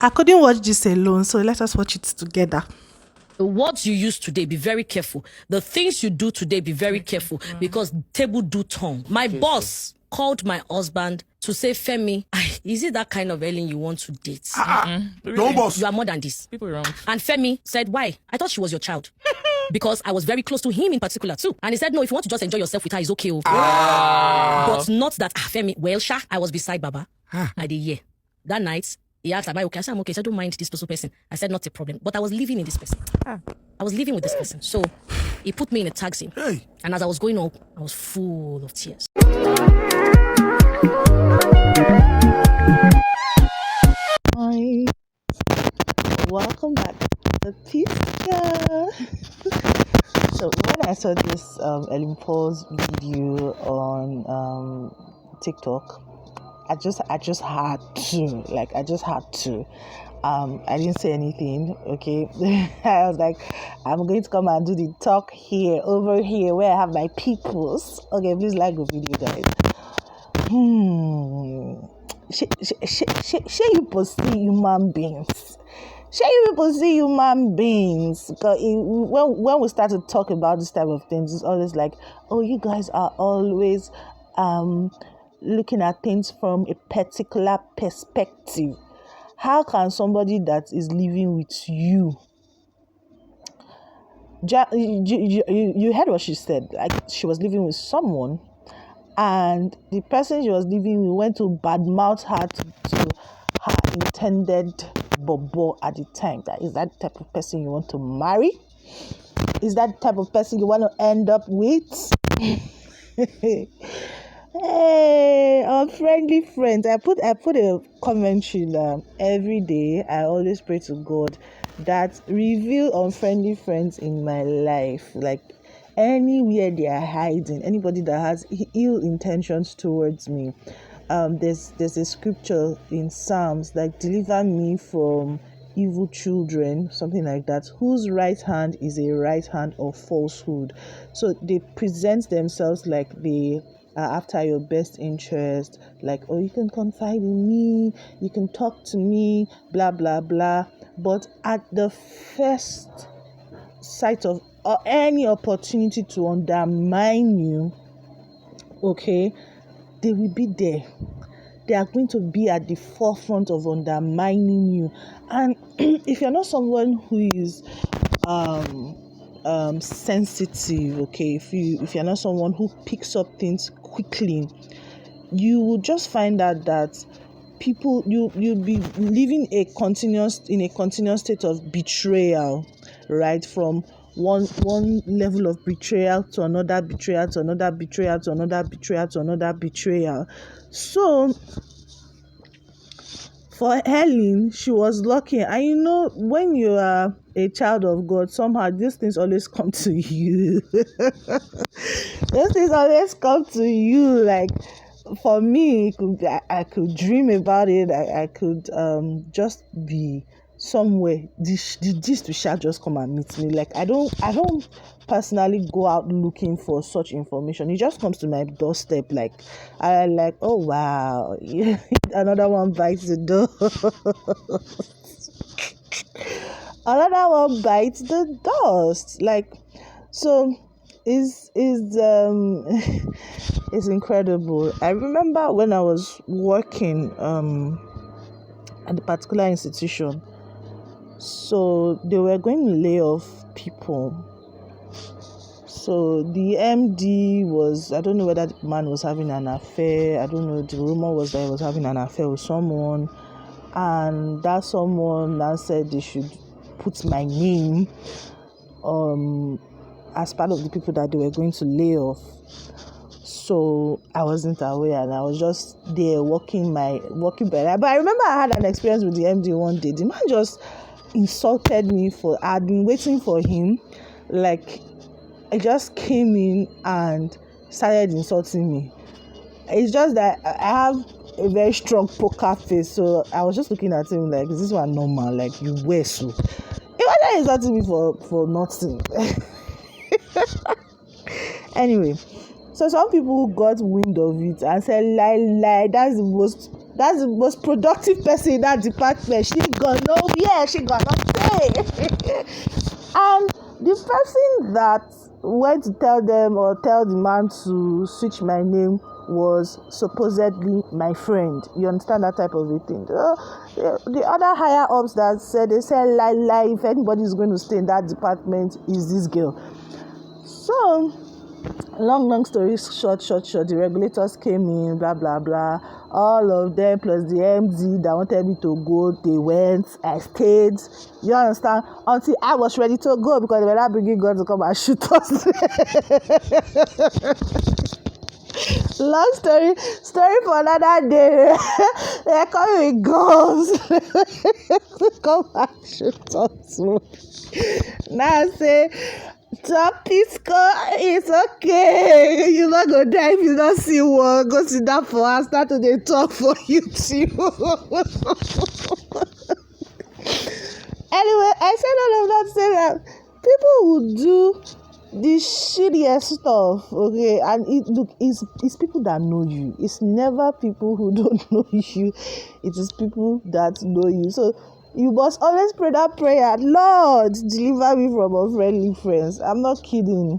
I couldn't watch this alone, so let us watch it together. The words you use today, be very careful. The things you do today, be very careful, because table do turn. My boss called my husband to say, Femi, is it that kind of Helen you want to date? Don't boss. You are more than this. People around. And Femi said, why? I thought she was your child. Because I was very close to him in particular too. And he said, no, if you want to just enjoy yourself with her, it's okay. But not that, Femi, well, Sha, I was beside Baba. I did, yeah. That night, he asked, am I okay? I said, I'm okay. He said, don't mind this person. I said, not a problem. But I was living in this person. I was living with this person. So he put me in a taxi. Hey. And as I was going up, I was full of tears. Hi, welcome back to Pisco. So when I saw this Helen Paul's video on TikTok, I just had to. I didn't say anything, okay? I was like, I'm going to come and do the talk here, over here, where I have my peoples. Okay, please like the video, guys. Shall you pursue human beings? Shall you people see human beings? Because when we start to talk about this type of things, it's always like, oh, you guys are always looking at things from a particular perspective. How can somebody that is living with you, you heard what she said, like she was living with someone, and the person she was living with went to badmouth her to her intended bobo at the time. Is that the type of person you want to marry? Is that the type of person you want to end up with? Hey, friendly friends. I put a commentary every day. I always pray to God that reveal unfriendly friends in my life, like anywhere they are hiding, anybody that has ill intentions towards me. There's a scripture in Psalms like, deliver me from evil children, something like that, whose right hand is a right hand of falsehood. So they present themselves like they are after your best interest, like, oh, you can confide in me, you can talk to me, blah blah blah. But at the first sight of any opportunity to undermine you, okay, they will be there. They are going to be at the forefront of undermining you. And if you're not someone who is sensitive, okay, if you're not someone who picks up things quickly, you will just find out that people, you'll be living in a continuous state of betrayal, right? From one level of betrayal to another betrayal to another betrayal to another betrayal to another betrayal. So for Helen, she was lucky. And you know, when you are a child of God, somehow these things always come to you. Those things always come to you. Like, for me, I could dream about it. I could just be somewhere. This to shall just come and meet me. Like, I don't personally go out looking for such information. It just comes to my doorstep. Like, I like, oh wow, another one bites the dust. Another one bites the dust. Like, so is it's incredible. I remember when I was working at a particular institution, so they were going to lay off people. So the MD was, I don't know whether the man was having an affair. I don't know. The rumor was that he was having an affair with someone, and that someone now said they should put my name as part of the people that they were going to lay off. So I wasn't aware, and I was just there walking by. But I remember I had an experience with the MD one day. The man just insulted me I'd been waiting for him. Like, I just came in and started insulting me. It's just that I have a very strong poker face, so I was just looking at him like, is this one normal? Like, you wear so. He wasn't insulting me for nothing. Anyway, so some people got wind of it and said, lie, that's That's the most productive person in that department. She gonna know, yeah, she gonna say. And the person that went to tell them or tell the man to switch my name was supposedly my friend. You understand that type of a thing? The other higher ups that said, they said, lie, if anybody is going to stay in that department, is this girl. So, long story short, the regulators came in, blah, blah, blah. All of them, plus the MD that wanted me to go, they went, I stayed. You understand? Until I was ready to go, because they were not bringing guns to come and shoot us. Long story for another day. They're coming with guns. Come and shoot us. Now I say, TOPISQO, it's okay. You're not going to die if you don't see one. Go sit down for us. Start to dey talk for you too. Anyway, I said all of that to say that people who do the shittiest stuff, okay, and it's people that know you. It's never people who don't know you. It is people that know you. So you must always pray that prayer, Lord, deliver me from unfriendly friends. I'm not kidding.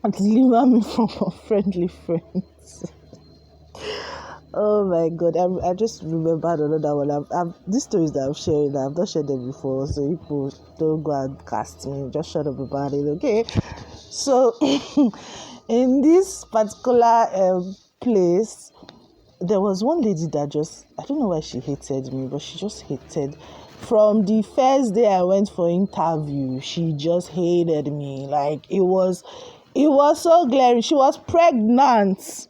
Deliver me from unfriendly friends. Oh my God, I just remembered another one. These stories that I'm sharing, I've not shared them before, so people don't go and cast me. Just shut up about it, okay? So, in this particular place, there was one lady that just, I don't know why she hated me, but she just hated. From the first day I went for interview, she just hated me. Like, it was so glaring. She was pregnant.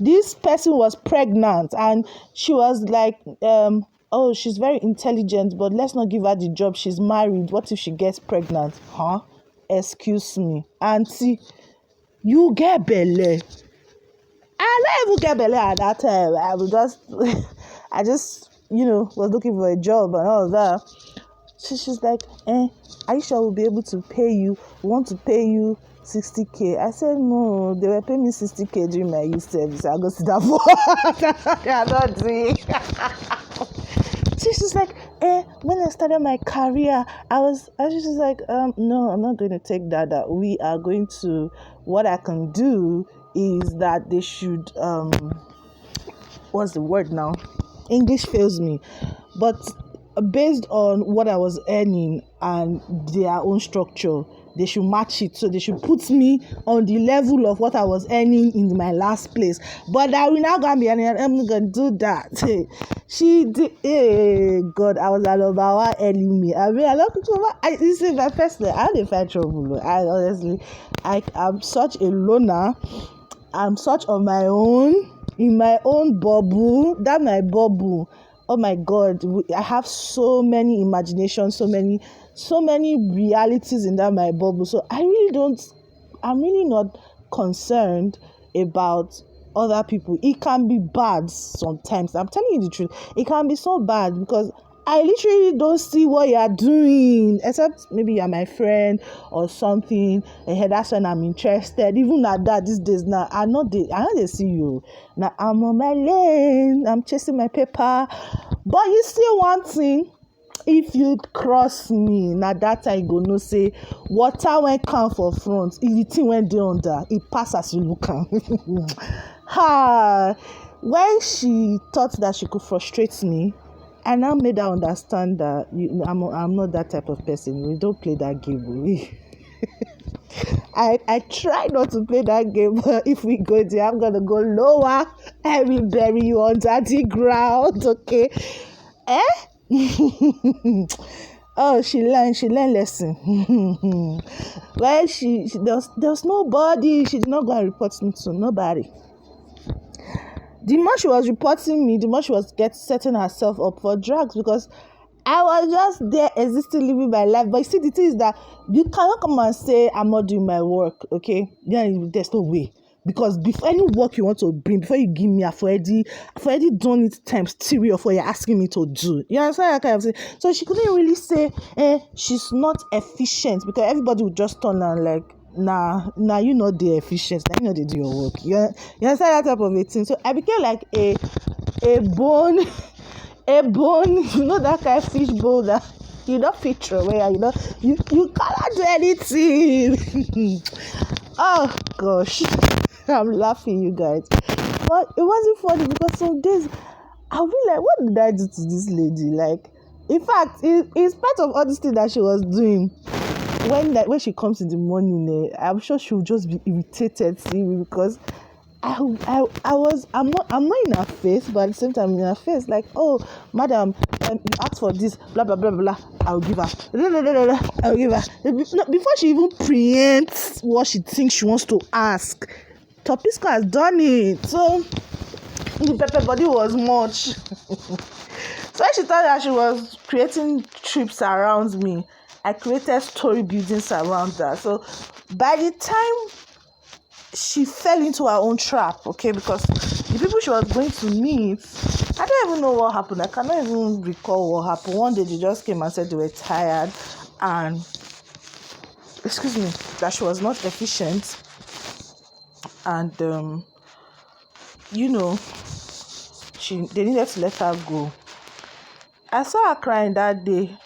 This person was pregnant, and she was like, oh, she's very intelligent, but let's not give her the job. She's married. What if she gets pregnant? Huh? Excuse me. Auntie, you get belly. I don't even get belly at that time. I just, was looking for a job and all that. She's like, are you sure we'll be able to pay you? We want to pay you 60K. I said, no, they were paying me 60K during my youth service. I go sit down for they are not doing. She's like, when I started my career, I was just like, no, I'm not going to take that. That we are going to, what I can do is that they should, what's the word now? English fails me. But based on what I was earning and their own structure, they should match it. So they should put me on the level of what I was earning in my last place. But I will not going to be earning. I'm not going to do that. She did. Hey, God, I was at number one earning me. I mean, a lot of people. This is my first day. I don't find trouble. I'm such a loner. I'm such on my own, in my own bubble. That my bubble. Oh my God, I have so many imaginations, so many realities in that my bubble. So I'm really not concerned about other people. It can be bad sometimes. I'm telling you the truth. It can be so bad because I literally don't see what you are doing, except maybe you're my friend or something. That's when I'm interested. Even at that, these days now, I know they see you. Now I'm on my lane. I'm chasing my paper. But you see one thing, if you cross me, now that time you go no say water went come for front. If the thing went down under, it pass as you look am. When she thought that she could frustrate me, I now made her understand that I'm not that type of person. We don't play that game. I try not to play that game, but if we go there, I'm gonna go lower. I will bury you under the ground, okay? Oh, she learned lesson. Well, there was nobody. She did not go and report me to nobody. The more she was reporting me, the more she was setting herself up for drugs, because I was just there existing, living my life. But you see, the thing is that you cannot come and say, I'm not doing my work, okay? Yeah, there's no way. Because before any work you want to bring, before you give me, I've already done it times 3 or 4 you're asking me to do. You understand that kind of thing? So she couldn't really say, she's not efficient, because everybody would just turn and like, nah, you know they're efficient. Now you know they do your work. You understand that type of a thing? So I became like a a bone, a bone, you know that kind of fish bowl that you don't fit throw away, you cannot do anything. Oh gosh, I'm laughing, you guys. But it wasn't funny because some days I'll be like, what did I do to this lady? Like, in fact, in spite of all this thing that she was doing, when she comes in the morning, I'm sure she'll just be irritated seeing me because I'm not in her face, but at the same time in her face, like, oh, madam, you asked for this, blah blah blah blah. I'll give her. I'll give her. Before she even preempts what she thinks she wants to ask, TOPISQO has done it. So the pepper body was much. So when she thought that she was creating trips around me, I created story buildings around her. So by the time she fell into her own trap, okay, because the people she was going to meet, I don't even know what happened. I cannot even recall what happened. One day they just came and said they were tired and, excuse me, that she was not efficient. And, they needed to let her go. I saw her crying that day.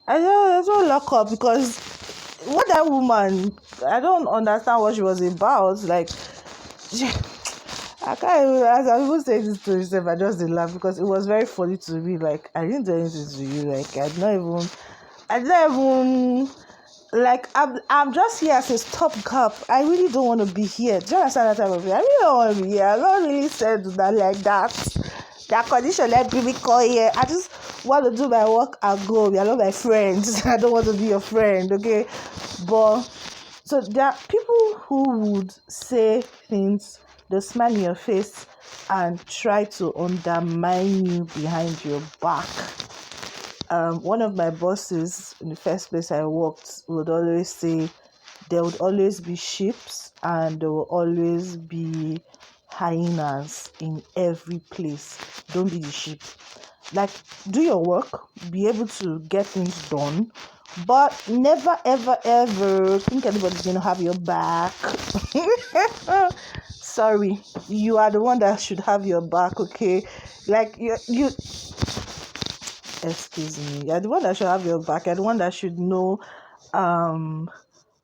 I just lock up because what that woman, I don't understand what she was about. Like, I can't even, as I even say this to myself, I just did laugh because it was very funny to me. Like, I didn't do anything to you. Like, I didn't even, like, I'm just here as a stopgap. I really don't want to be here. Do you understand that type of thing? I really don't want to be here. I'm not really said that like that. That condition, let me call here. I just want to do my work and go. We are not my friends. I don't want to be your friend, okay? But so there are people who would say things, they smile in your face and try to undermine you behind your back. One of my bosses in the first place I worked would always say there would always be sheep and there will always be hyenas in every place. Don't be the sheep. Like, do your work, be able to get things done, but never ever ever think anybody's gonna have your back. Sorry, you are the one that should have your back, okay? Like you excuse me, you're the one that should have your back. You're the one that should know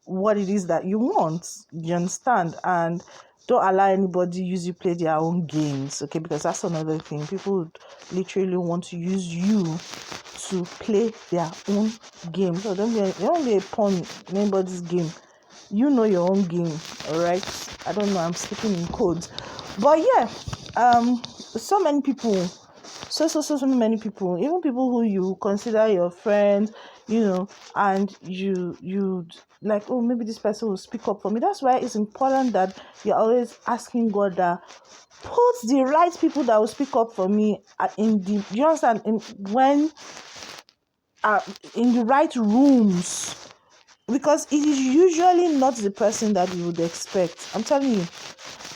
what it is that you want. You understand? And don't allow anybody use you play their own games, okay? Because that's another thing. People would literally want to use you to play their own game. So don't be a pawn in anybody's game. You know your own game, all right? I don't know, I'm speaking in codes. But yeah, so many people, so many people, even people who you consider your friends, and you like, oh, maybe this person will speak up for me. That's why it's important that you're always asking God that put the right people that will speak up for me in the right rooms, because it is usually not the person that you would expect. I'm telling you,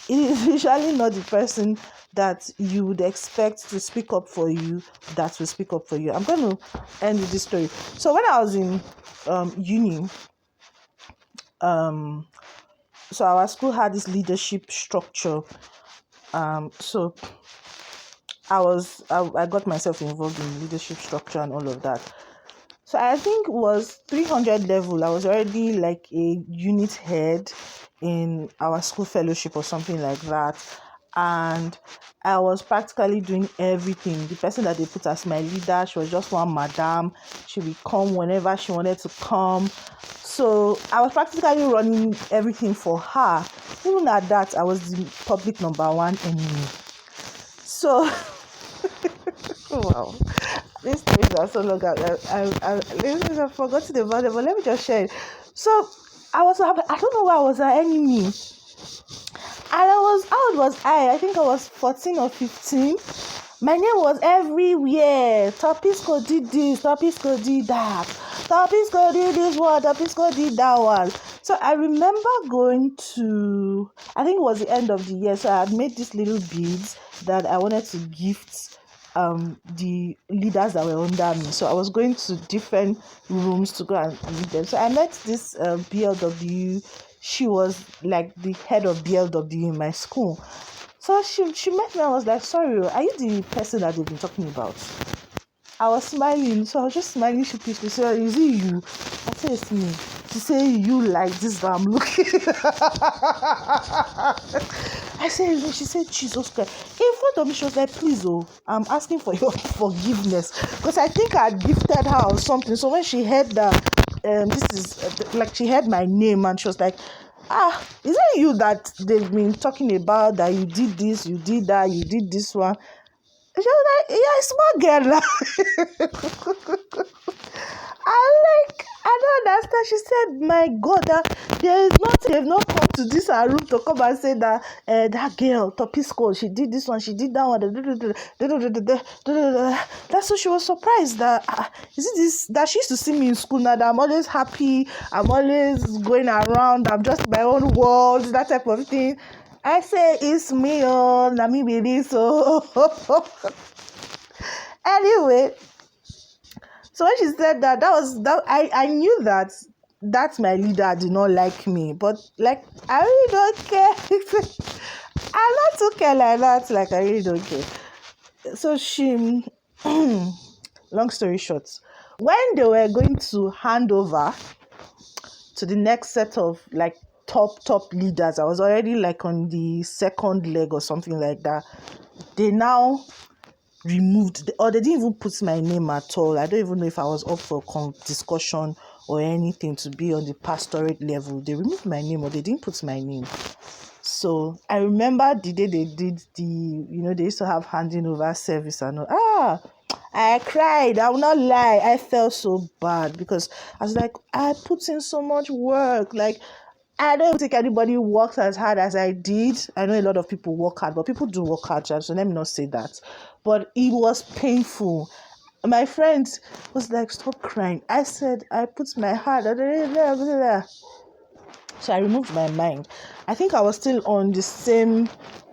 it is usually not the person that you would expect to speak up for you that will speak up for you. I'm going to end with this story. So when I was in uni, so our school had this leadership structure. So I got myself involved in leadership structure and all of that. So I think it was 300 level. I was already like a unit head in our school fellowship or something like that. And I was practically doing everything. The person that they put as my leader, she was just one madam. She would come whenever she wanted to come. So I was practically running everything for her. Even at that, I was the public number one enemy. So, wow. These things are so long. I forgot about it, but let me just share it. So I don't know why I was an enemy. And how old was I? I think I was 14 or 15. My name was everywhere. TOPISQO did this, TOPISQO did that. TOPISQO did this one, TOPISQO did that one. So I remember going to, I think it was the end of the year, so I had made these little beads that I wanted to gift the leaders that were under me. So I was going to different rooms to go and meet them. So I met this BLW. She was like the head of BLW in my school. So she met me. I was like, sorry, are you the person that they've been talking about? I was smiling, so I was just smiling sheepishly. So, is it you? I said, it's me. She said, you like this that I'm looking. I said, she said, Jesus Christ. In front of me, she was like, please, I'm asking for your forgiveness. Because I think I gifted her or something. So when she heard that, she heard my name and she was like, is it you that they've been talking about, that you did this, you did that, you did this one? She was like, yeah, small girl. I don't understand. She said, my God, they've not come to this room to come and say that that girl, TOPISQO, she did this one, she did that one. That's why she was surprised that, is it this, that she used to see me in school now, that I'm always happy, I'm always going around, I'm just in my own world, that type of thing. I say, it's me, Nami baby, so. Anyway, so when she said that I knew that my leader did not like me, but like, I really don't care. I'm not too care like that, like, I really don't care. So she, long story short, when they were going to hand over to the next set of like top leaders, I was already like on the second leg or something like that. They now removed, or they didn't even put my name at all. I don't even know if I was up for discussion or anything to be on the pastorate level. They removed my name, or they didn't put my name. So I remember the day they did they used to have handing over service and all. I cried. I will not lie. I felt so bad because I was like, I put in so much work. Like, I don't think anybody works as hard as I did. I know a lot of people work hard, but people do work hard, so let me not say that. But it was painful. My friend was like, stop crying. I said, I put my heart. So I removed my mind. I think I was still on the same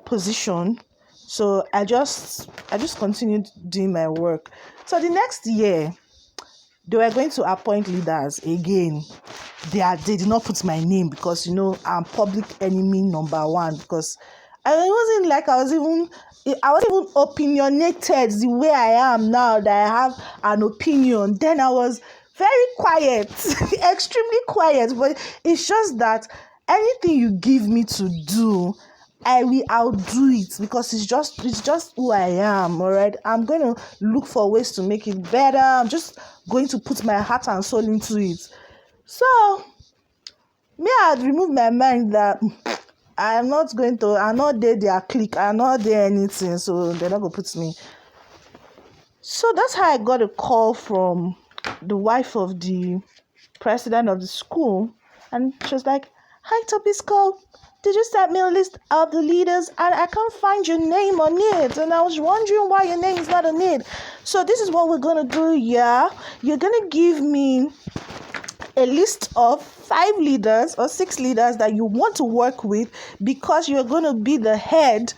position. So I just continued doing my work. So the next year, they were going to appoint leaders again. They did not put my name because, I'm public enemy number one, because I wasn't like I was even opinionated the way I am now, that I have an opinion. Then I was very quiet, extremely quiet, but it's just that anything you give me to do, I'll do it, because it's just who I am. All right, I'm going to look for ways to make it better. I'm just going to put my heart and soul into it. So me, I had removed my mind that I'm not there their clique, I'm not there anything, so they're not going to put me. So that's how I got a call from the wife of the president of the school, and she was like, hi TOPISQO, did you send me a list of the leaders and I can't find your name on it, and I was wondering why your name is not on it. So this is what we're going to do. Yeah, you're going to give me a list of 5 leaders or 6 leaders that you want to work with, because you're going to be the head.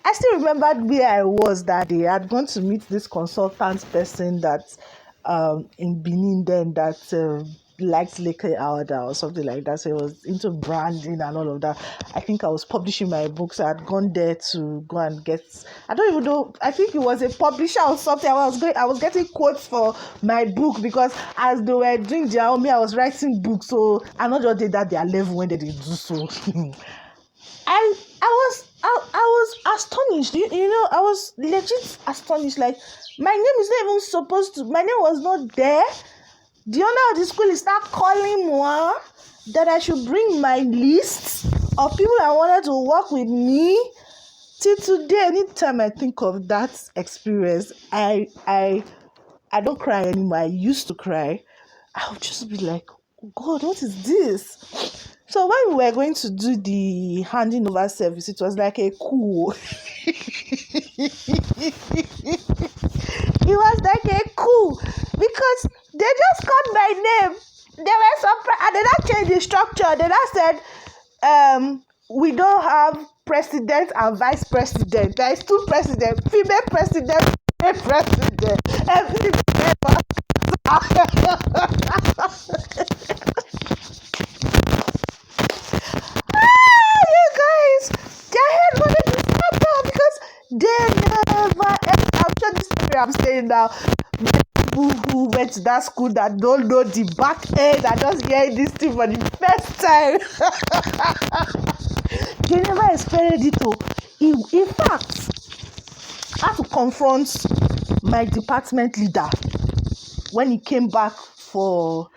I still remembered where I was that day. I'd gone to meet this consultant person that in Benin then, that liked Leke Alda or something like that. So it was into branding and all of that. I think I was publishing my books. I had gone there to go and get, I don't even know, I think it was a publisher or something. I was getting quotes for my book, because as they were doing their own, I was writing books. So I not just did that their level when they did do so. I was astonished. I was legit astonished. Like, my name is not even supposed to. My name was not there. The owner of the school is start calling moi that I should bring my list of people I wanted to work with me. Till today, anytime I think of that experience, I don't cry anymore. I used to cry. I would just be like, God, what is this? So when we were going to do the handing over service, it was like a coup. It was like a coup, because they just called my name. They were surprised, and they not changed the structure. They not said, we don't have president and vice president. There is 2 presidents, female president, male president. Every member. You guys, people who went to that school that don't know the back end are just hearing this thing for the first time. They never expected it. In fact, I had to confront my department leader when he came back for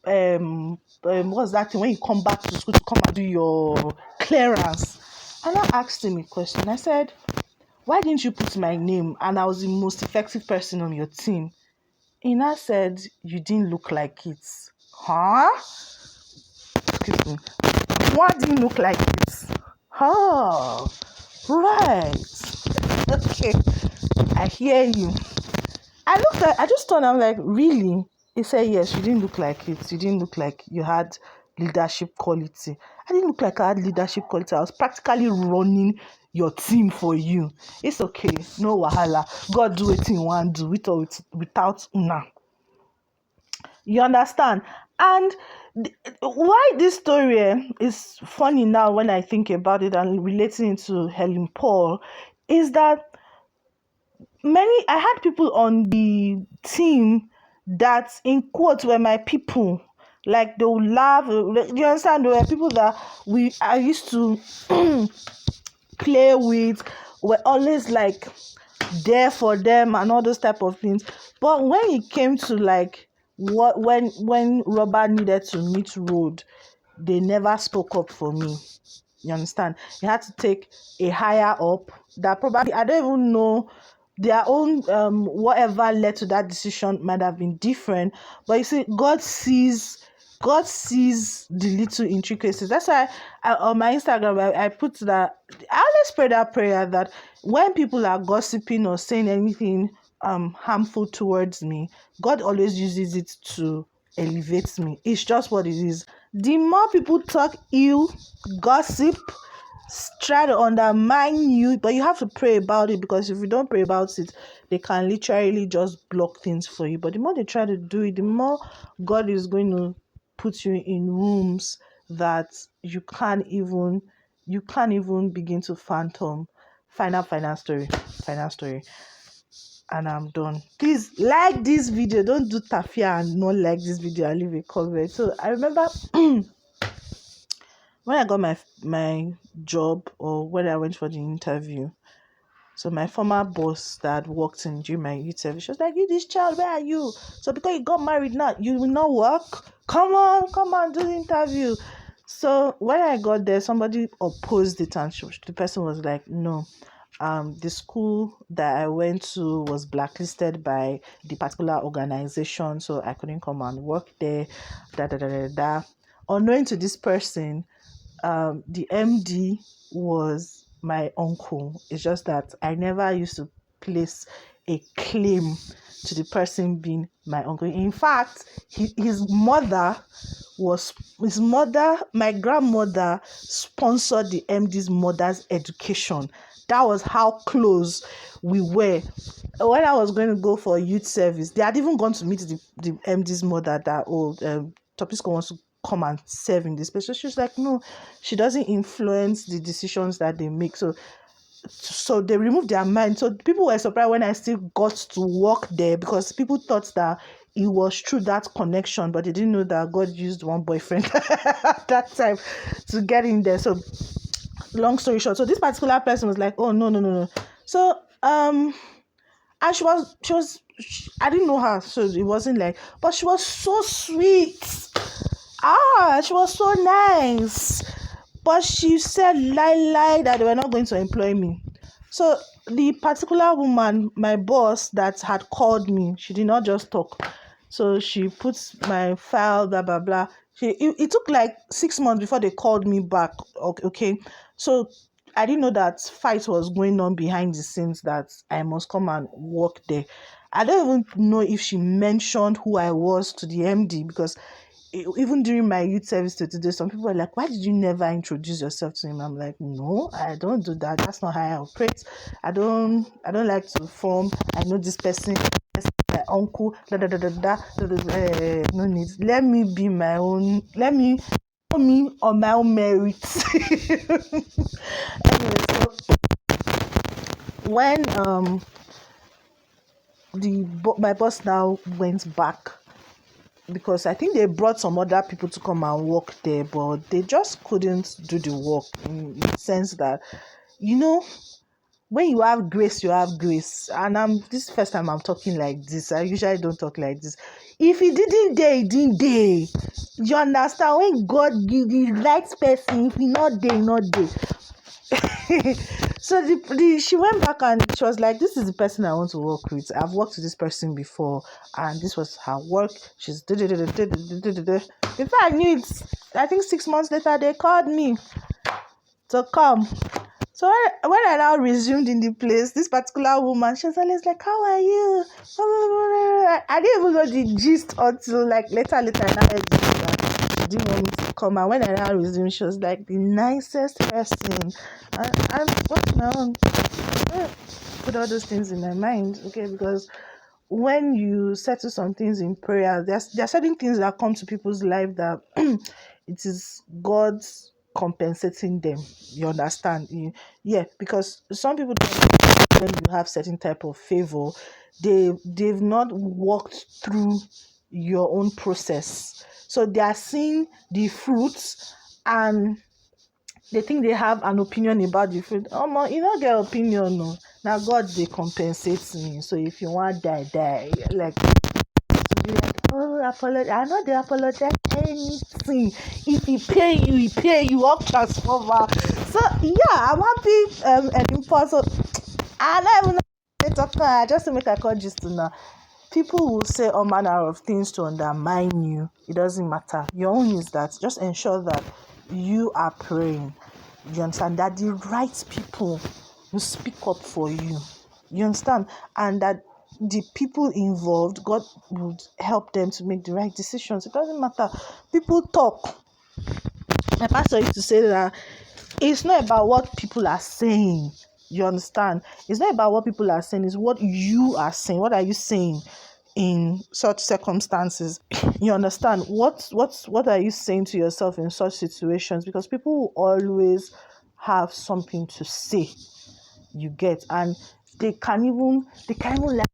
what's that thing, when you come back to school to come and do your clearance. And I asked him a question. I said, why didn't you put my name and I was the most effective person on your team? And I said, you didn't look like it. Huh? Excuse me. Why didn't look like it? Oh, right. Okay. I hear you. I just thought, I'm like, really? He said, yes, you didn't look like it. You didn't look like you had leadership quality. I didn't look like I had leadership quality. I was practically running your team for you. It's okay. No wahala. God do it in one do with or without una. You understand? And why this story is funny now when I think about it and relating it to Helen Paul is that I had people on the team that in quotes were my people. Like they would laugh. Do you understand? There were people that I used to play with, were always like there for them and all those type of things. But when it came to like when rubber needed to meet road, they never spoke up for me. You understand? You had to take a higher up that probably, I don't even know, their own whatever led to that decision might have been different. But you see, God sees the little intricacies. That's why on my Instagram I put that I always pray that prayer that when people are gossiping or saying anything harmful towards me, God always uses it to elevate me. It's just what it is. The more people talk ill, gossip, try to undermine you, but you have to pray about it, because if you don't pray about it, they can literally just block things for you. But the more they try to do it, the more God is going to put you in rooms that you can't even begin to fathom. Final story, and I'm done. Please like this video. Don't do tafia and not like this video and leave a comment. So I remember when I got my job, or when I went for the interview, so my former boss that worked during my youth service, she was like, "You, this child, where are you? So because you got married now, you will not work? Come on, do the interview." So when I got there, somebody opposed it, and the person was like, "No, the school that I went to was blacklisted by the particular organization, so I couldn't come and work there." Unknowing to this person, the MD was my uncle. It's just that I never used to place a claim to the person being my uncle. In fact, my grandmother sponsored the MD's mother's education. That was how close we were. When I was going to go for youth service, they had even gone to meet the MD's mother that TOPISQO wants to come and serve in this place. So she was like, no, she doesn't influence the decisions that they make. So they removed their mind. So people were surprised when I still got to work there, because people thought that it was through that connection, but they didn't know that God used one boyfriend at that time to get in there. So long story short, so this particular person was like, oh no. So and I didn't know her, so it wasn't like, but she was so sweet. She was so nice. But she said lie that they were not going to employ me. So the particular woman, my boss that had called me, she did not just talk. So she puts my file, blah blah blah. It took like 6 months before they called me back. Okay. So I didn't know that fight was going on behind the scenes, that I must come and work there. I don't even know if she mentioned who I was to the MD, because even during my youth service to today, some people are like, why did you never introduce yourself to him? I'm like, no, I don't do that. That's not how I operate. I don't like to form, I know this person, my uncle, no need. Let me be my own, let me know me on my own merits. Anyway, so when my boss now went back because I think they brought some other people to come and work there, but they just couldn't do the work in the sense that, when you have grace, you have grace. And this first time I'm talking like this. I usually don't talk like this. If he didn't dare, he didn't dare. You understand? When God give the right person, if he not there, he not there. So she went back and she was like, this is the person I want to work with. I've worked with this person before and this was her work. She's before I knew it, I think 6 months later they called me to come. So when I now resumed in the place, this particular woman, she was always like, how are you? I didn't even know the gist until like later I now heard that she didn't want me to come. And when I now resumed, she was like the nicest person. I'm what's my own? Put all those things in my mind, okay? Because when you settle some things in prayer, there are certain things that come to people's life that it is God's compensating them. You understand? Yeah, because some people don't, when you have certain type of favor, they've not walked through your own process, so they are seeing the fruits and they think they have an opinion about the fruit. You don't get opinion, no. Now God they compensate me. So if you want die, like be like, oh, apologize. I know they apologize anything. If he pay you up transformer. So yeah, I'm happy and important. So I don't even know just to make a call just to now. People will say all manner of things to undermine you. It doesn't matter. Your own is that just ensure that you are praying. You understand that the right people will speak up for you. You understand? And that the people involved, God would help them to make the right decisions. It doesn't matter. People talk. My pastor used to say that it's not about what people are saying. You understand? It's not about what people are saying. It's what you are saying. What are you saying in such circumstances? You understand? What are you saying to yourself in such situations? Because people will always have something to say. You get, and they can even like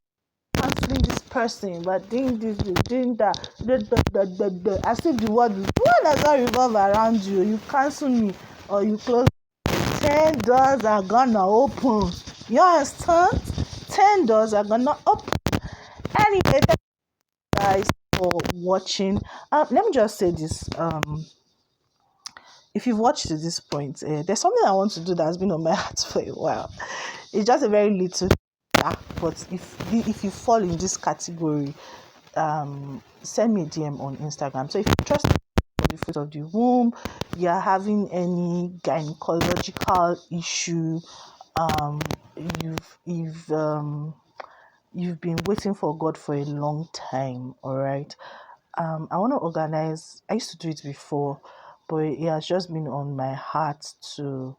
answering this person, but doing this, doing that, as if the world does not revolve around you. You cancel me or you close. 10 doors are gonna open. You understand? 10 doors are gonna open. Anyway, thank you guys for watching. Let me just say this. If you've watched to this point, there's something I want to do that has been on my heart for a while. It's just a very little, but if you fall in this category, send me a DM on Instagram. So if you trust the fruit of the womb, you're having any gynecological issue, you've been waiting for God for a long time, all right. I want to organize. I used to do it before, but it has just been on my heart to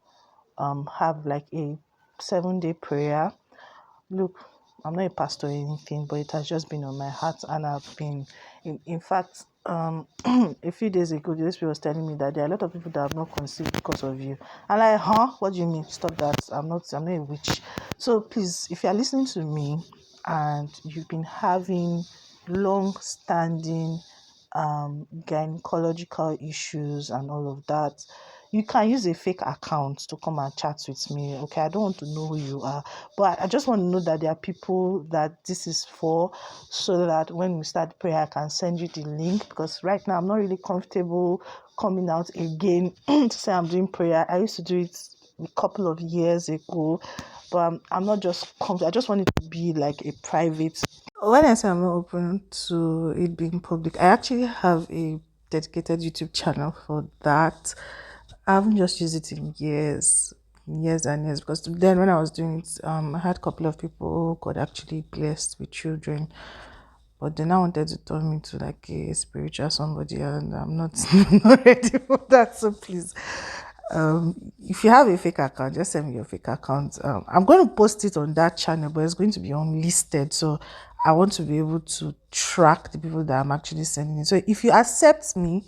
have like a 7-day prayer. Look, I'm not a pastor or anything, but it has just been on my heart, and I've been, in fact, a few days ago, the Spirit was telling me that there are a lot of people that have not conceived because of you. And like, what do you mean? Stop that! I'm not a witch. So please, if you are listening to me and you've been having long-standing gynecological issues and all of that, you can use a fake account to come and chat with me. Okay, I don't want to know who you are, but I just want to know that there are people that this is for, so that when we start prayer, I can send you the link. Because right now I'm not really comfortable coming out again to say I'm doing prayer. I used to do it a couple of years ago, but I'm not just comfortable. I just want it to be like a private. When I say I'm not open to it being public, I actually have a dedicated YouTube channel for that. I haven't just used it in years and years, because then when I was doing it, I had a couple of people who got actually blessed with children, but then I wanted to turn me to like a spiritual somebody, and I'm not, not ready for that. So please, if you have a fake account, just send me your fake account. I'm going to post it on that channel, but it's going to be unlisted, so I want to be able to track the people that I'm actually sending it. So if you accept me,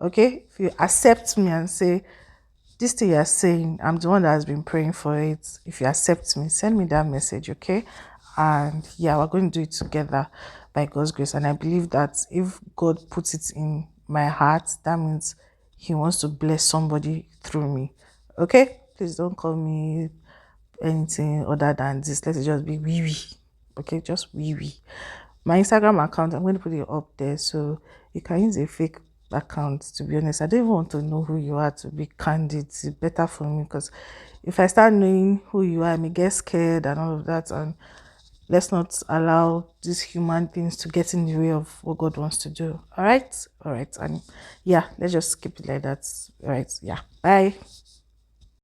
okay, if you accept me and say, this thing you're saying, I'm the one that has been praying for it. If you accept me, send me that message, okay? and yeah, we're going to do it together by God's grace. And I believe that if God puts it in my heart, that means he wants to bless somebody through me. Okay, please don't call me anything other than this. Let it just be wee wee. Okay, just wee wee. My Instagram account, I'm going to put it up there, so you can use a fake account. To be honest, I don't even want to know who you are, to be candid. It's better for me, because if I start knowing who you are, I may get scared and all of that. And let's not allow these human things to get in the way of what God wants to do. All right, and yeah, let's just keep it like that. All right, yeah, bye.